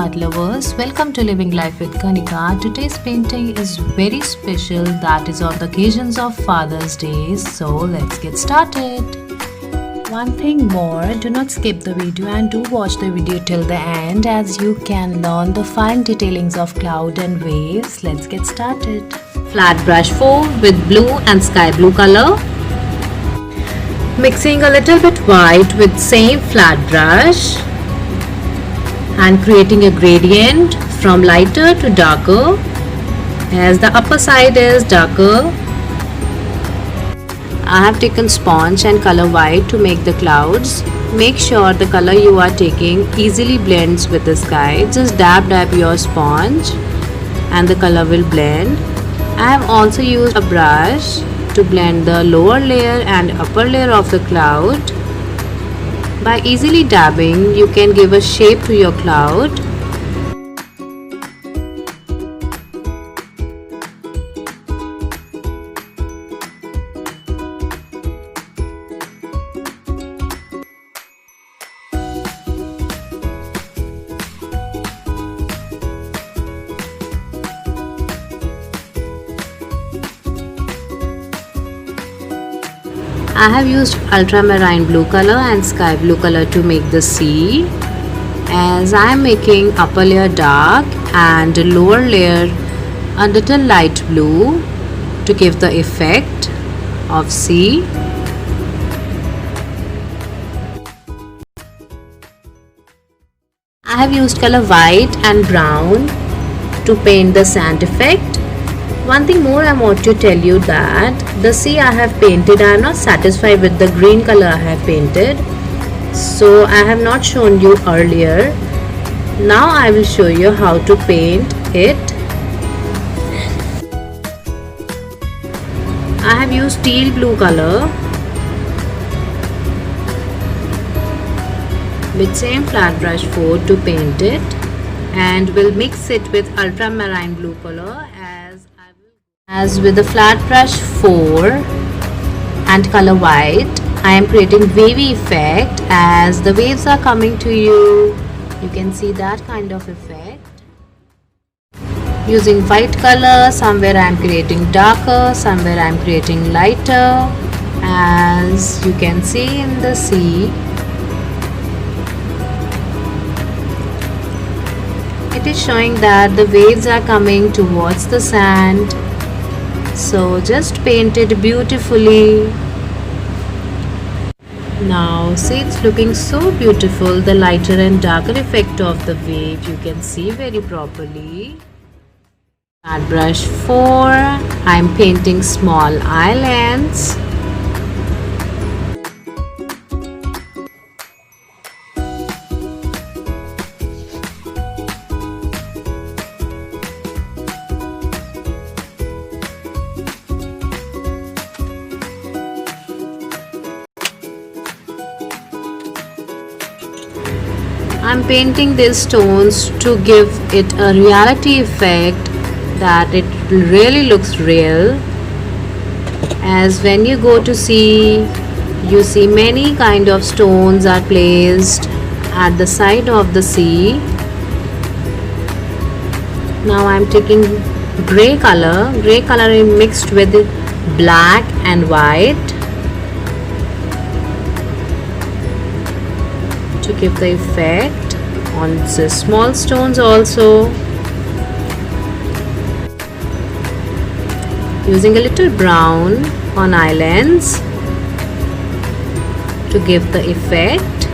art lovers, welcome to Living Life with Kanika. Today's painting is very special, that is on the occasions of Father's Day, so let's get started. One thing more, do not skip the video and do watch the video till the end as you can learn the fine detailings of cloud and waves. Let's get started. Flat brush 4 with blue and sky blue color. Mixing a little bit white with same flat brush and creating a gradient from lighter to darker as the upper side is darker. I have taken sponge and color white to make the clouds. Make sure the color you are taking easily blends with the sky. Just dab your sponge and the color will blend. I have also used a brush to blend the lower layer and upper layer of the cloud. By easily dabbing, you can give a shape to your cloud. I have used ultramarine blue color and sky blue color to make the sea, as I am making upper layer dark and lower layer a little light blue to give the effect of sea. I have used color white and brown to paint the sand effect. One thing more I want to tell you that the sea I have painted, I am not satisfied with the green color I have painted, so I have not shown you earlier. Now I will show you how to paint it. I have used teal blue color with same flat brush 4 to paint it, and will mix it with ultramarine blue color as with the flat brush 4 and color white. I am creating wavy effect as the waves are coming to you. You can see that kind of effect. Using white color, somewhere I am creating darker, somewhere I am creating lighter, as you can see in the sea. It is showing that the waves are coming towards the sand. So just paint it beautifully. Now see, it's looking so beautiful. The lighter and darker effect of the wave you can see very properly. Flat brush 4, I'm painting small islands. I'm painting these stones to give it a reality effect, that it really looks real. As when you go to sea, you see many kind of stones are placed at the side of the sea. Now I'm taking grey color mixed with black and white to give the effect on the small stones also. Using a little brown on islands to give the effect,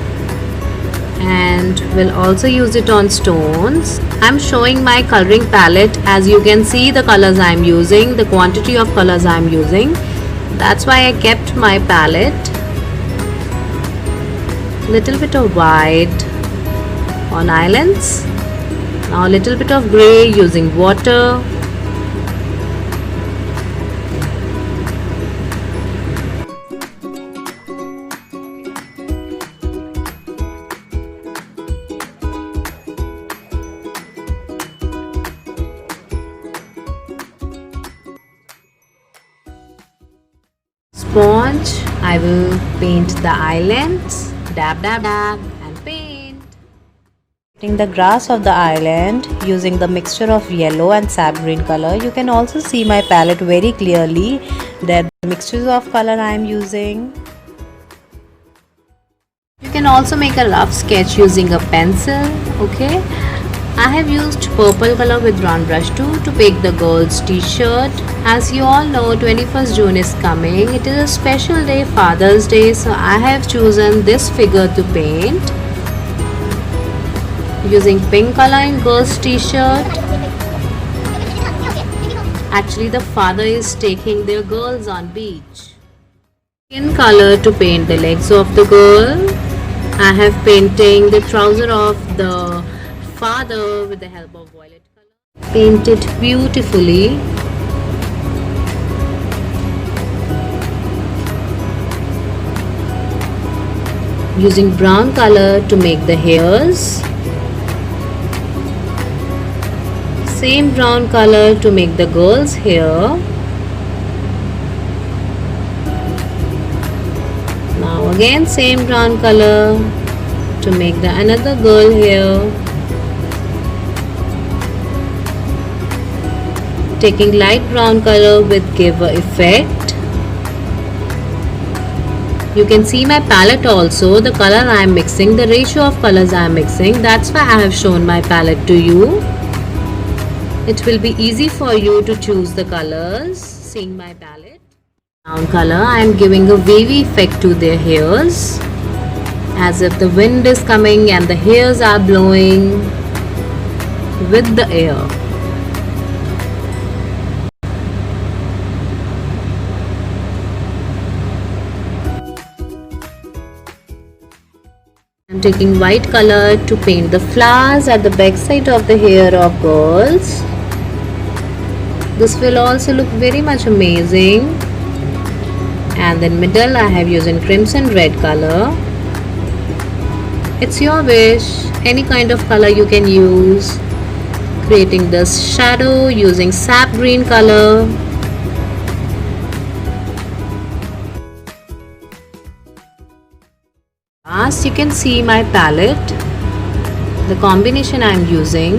and will also use it on stones. I'm showing my coloring palette. As you can see, the colors I'm using, the quantity of colors I'm using, that's why I kept my palette. Little bit of white on islands, now a little bit of grey using water. Sponge, I will paint the islands. Dab and paint. In the grass of the island using the mixture of yellow and sap green color. You can also see my palette very clearly that the mixtures of color I am using. You can also make a rough sketch using a pencil. Okay, I have used purple color with brown brush too to make the girl's t-shirt. As you all know, 21st June is coming. It is a special day, Father's Day, so I have chosen this figure to paint using pink color in girl's t-shirt. Actually, the father is taking their girls on beach. In color to paint the legs of the girl. I have painting the trouser of the father with the help of violet color. Paint it beautifully. Using brown color to make the hairs. Same brown color to make the girl's hair. Now again same brown color to make the another girl hair. Taking light brown color with give a effect. You can see my palette also, the color I am mixing, the ratio of colors I am mixing. That's why I have shown my palette to you. It will be easy for you to choose the colors seeing my palette. Brown color, I am giving a wavy effect to their hairs as if the wind is coming and the hairs are blowing with the air. I am taking white color to paint the flowers at the back side of the hair of girls. This will also look very much amazing. And in middle I have used in crimson red color. It's your wish, any kind of color you can use. Creating this shadow using sap green color. Last you can see my palette, the combination I am using.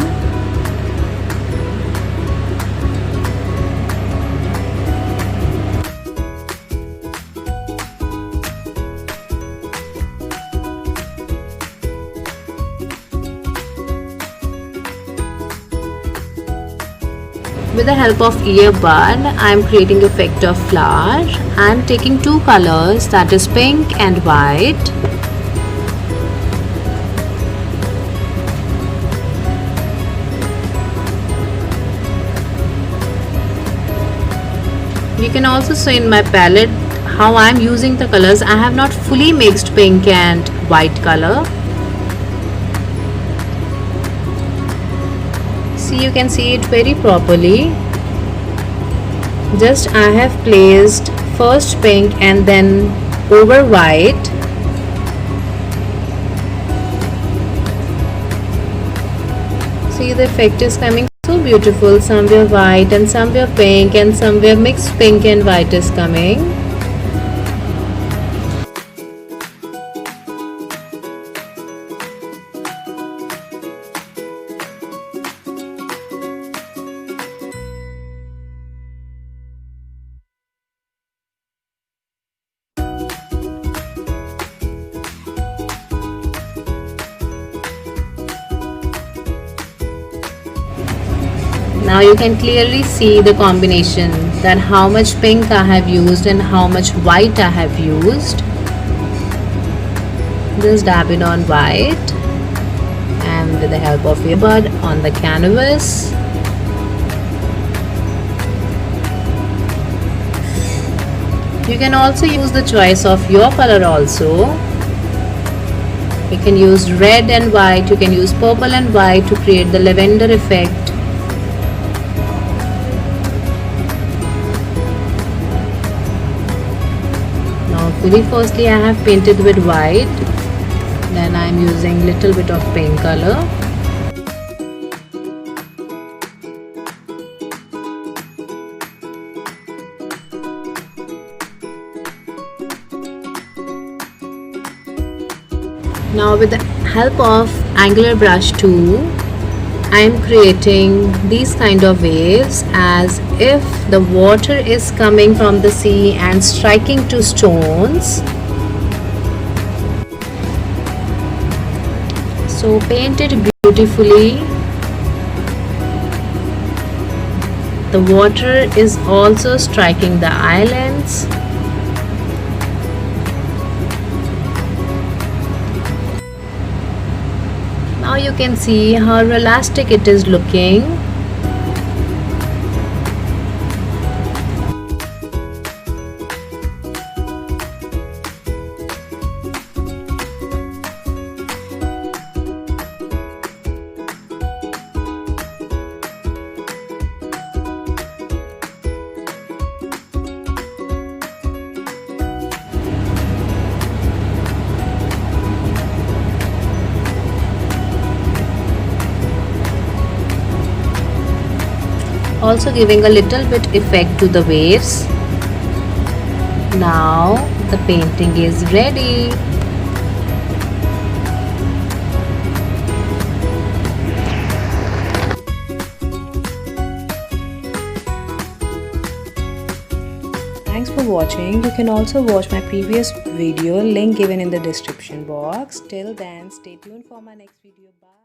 With the help of earbud, I am creating effect of flower. I am taking two colors, that is pink and white. You can also see in my palette how I am using the colors. I have not fully mixed pink and white color. See, you can see it very properly. Just I have placed first pink and then over white. See, the effect is coming so beautiful. Somewhere white and somewhere pink and somewhere mixed pink and white is coming. Now you can clearly see the combination, that how much pink I have used and how much white I have used. Just dab it on white and with the help of earbud on the canvas. You can also use the choice of your color also. You can use red and white, you can use purple and white to create the lavender effect. Very firstly I have painted with white, then I am using little bit of pink color. Now with the help of Angular brush 2, I am creating these kind of waves as if the water is coming from the sea and striking to stones. So paint it beautifully. The water is also striking the islands. Now you can see how realistic it is looking. Also giving a little bit effect to the waves. Now the painting is ready. Thanks for watching. You can also watch my previous video, link given in the description box. Till then, stay tuned for my next video. Bye.